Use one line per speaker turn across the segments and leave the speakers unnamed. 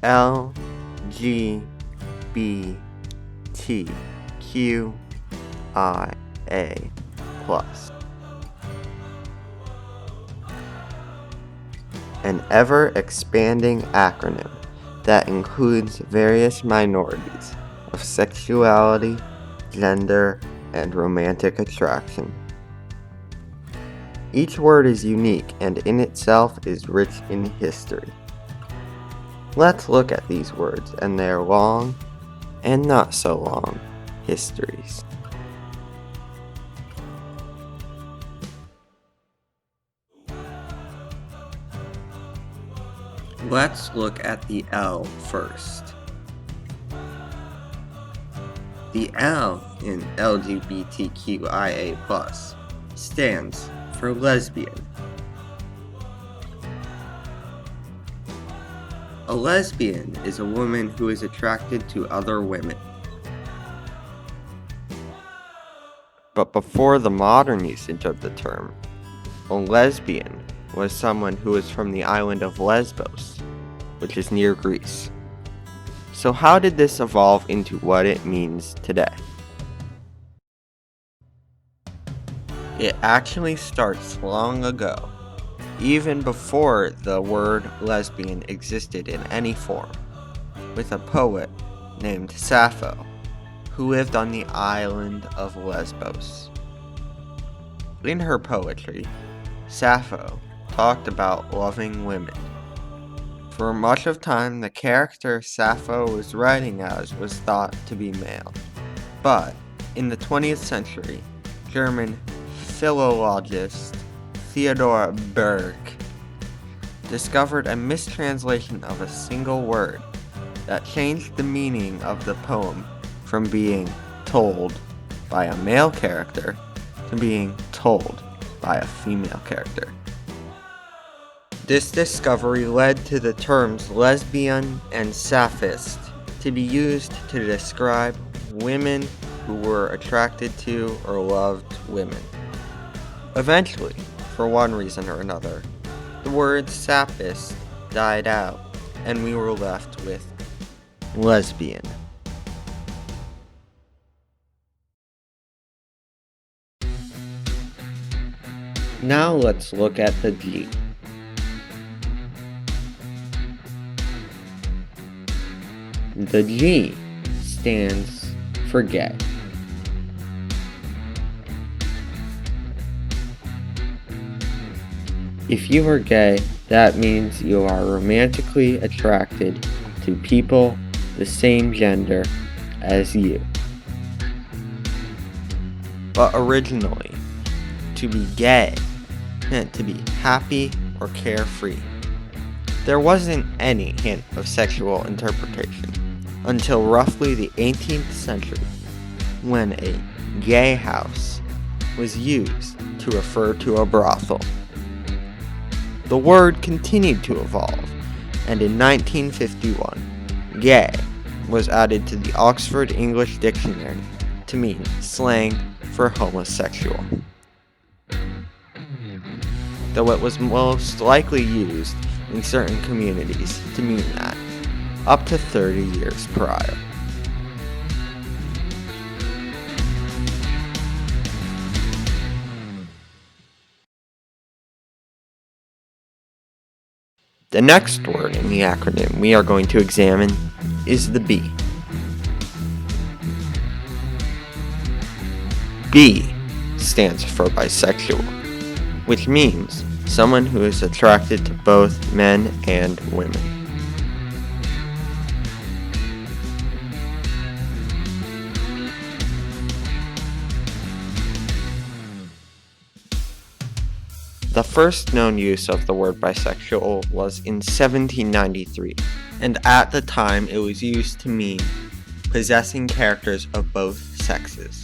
LGBTQIA+. An ever-expanding acronym that includes various minorities of sexuality, gender, and romantic attraction. Each word is unique and in itself is rich in history. Let's look at these words and their long and not so long histories. Let's look at the L first. The L in LGBTQIA+ stands for lesbian. A lesbian is a woman who is attracted to other women. But before the modern usage of the term, a lesbian was someone who was from the island of Lesbos, which is near Greece. So how did this evolve into what it means today? It actually starts long ago, even before the word lesbian existed in any form, with a poet named Sappho, who lived on the island of Lesbos. In her poetry, Sappho talked about loving women. For much of time, the character Sappho was writing as was thought to be male. But in the 20th century, German philologist Theodor Berg discovered a mistranslation of a single word that changed the meaning of the poem from being told by a male character to being told by a female character. This discovery led to the terms lesbian and sapphist to be used to describe women who were attracted to or loved women. Eventually, for one reason or another, the word sapphist died out and we were left with lesbian. Now let's look at the G. The G stands for gay. If you are gay, that means you are romantically attracted to people the same gender as you. But originally, to be gay meant to be happy or carefree. There wasn't any hint of sexual interpretation until roughly the 18th century, when a gay house was used to refer to a brothel. The word continued to evolve, and in 1951, gay was added to the Oxford English Dictionary to mean slang for homosexual. Though it was most likely used in certain communities to mean that, up to 30 years prior. The next word in the acronym we are going to examine is the B. B stands for bisexual, which means someone who is attracted to both men and women. The first known use of the word bisexual was in 1793, and at the time it was used to mean possessing characters of both sexes,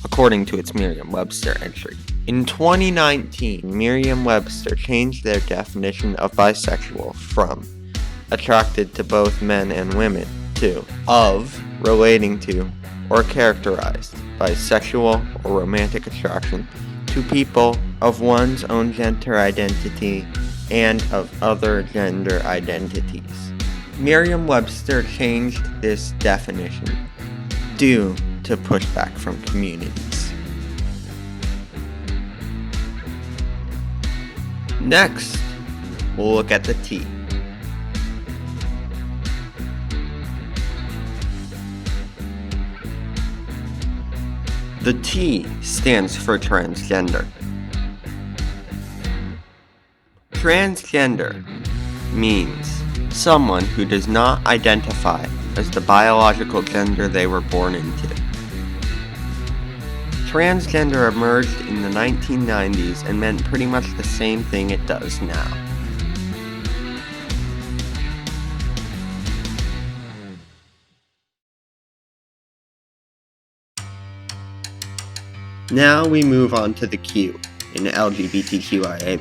according to its Merriam-Webster entry. In 2019, Merriam-Webster changed their definition of bisexual from attracted to both men and women to of, relating to, or characterized by sexual or romantic attraction to people of one's own gender identity and of other gender identities. Merriam-Webster changed this definition due to pushback from communities. Next, we'll look at the T. The T stands for transgender. Transgender means someone who does not identify as the biological gender they were born into. Transgender emerged in the 1990s and meant pretty much the same thing it does now. Now we move on to the Q in LGBTQIA+.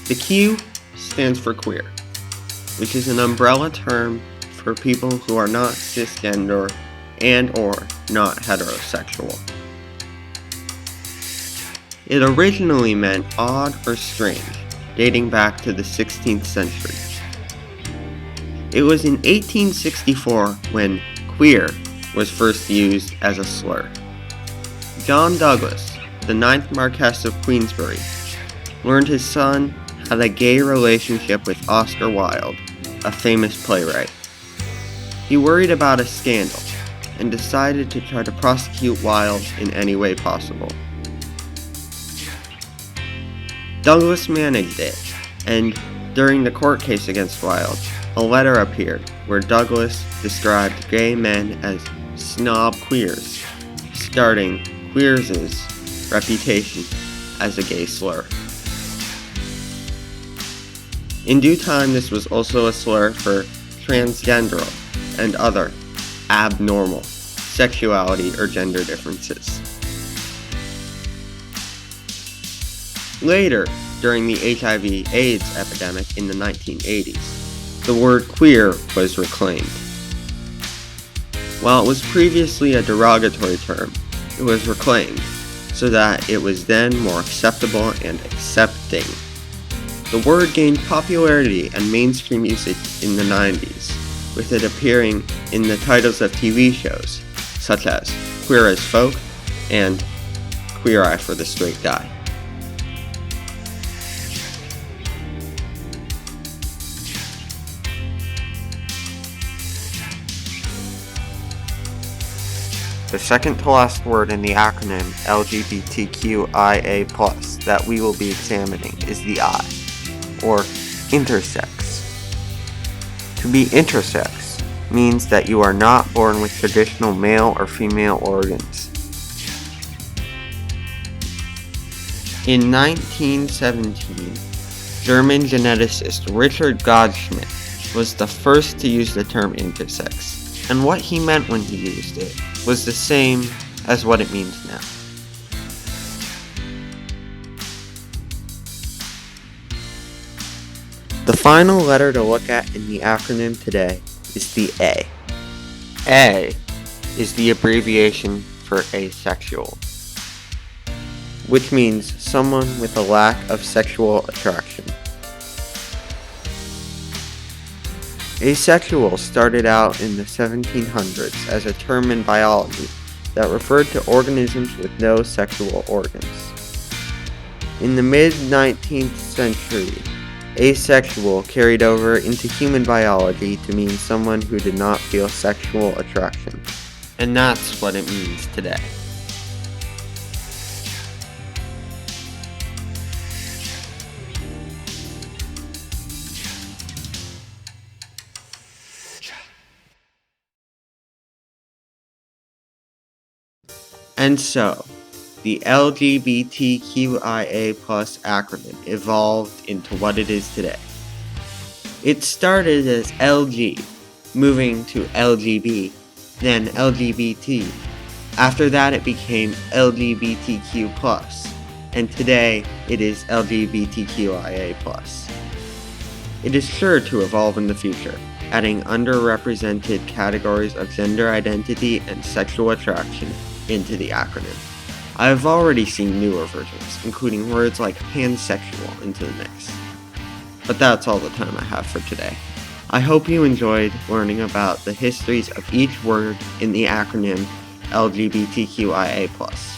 The Q stands for queer, which is an umbrella term for people who are not cisgender and/or not heterosexual. It originally meant odd or strange, dating back to the 16th century. It was in 1864 when queer was first used as a slur. John Douglas, the 9th Marquess of Queensberry, learned his son had a gay relationship with Oscar Wilde, a famous playwright. He worried about a scandal and decided to try to prosecute Wilde in any way possible. Douglas managed it, and during the court case against Wilde, a letter appeared where Douglas described gay men as snob queers, starting Queers' reputation as a gay slur. In due time, this was also a slur for transgender and other abnormal sexuality or gender differences. Later, during the HIV/AIDS epidemic in the 1980s, the word queer was reclaimed. While it was previously a derogatory term, it was reclaimed so that it was then more acceptable and accepting. The word gained popularity and mainstream usage in the 90s, with it appearing in the titles of TV shows such as Queer as Folk and Queer Eye for the Straight Guy. The second to last word in the acronym LGBTQIA+ that we will be examining is the I, or intersex. To be intersex means that you are not born with traditional male or female organs. In 1917, German geneticist Richard Goldschmidt was the first to use the term intersex, and what he meant when he used it was the same as what it means now. The final letter to look at in the acronym today is the A. A is the abbreviation for asexual, which means someone with a lack of sexual attraction. Asexual started out in the 1700s as a term in biology that referred to organisms with no sexual organs. In the mid-19th century, asexual carried over into human biology to mean someone who did not feel sexual attraction. And that's what it means today. And so, the LGBTQIA+ acronym evolved into what it is today. It started as LG, moving to LGB, then LGBT. After that it became LGBTQ+, and today it is LGBTQIA+. It is sure to evolve in the future, adding underrepresented categories of gender identity and sexual attraction into the acronym. I have already seen newer versions, including words like pansexual, into the mix. But that's all the time I have for today. I hope you enjoyed learning about the histories of each word in the acronym LGBTQIA+.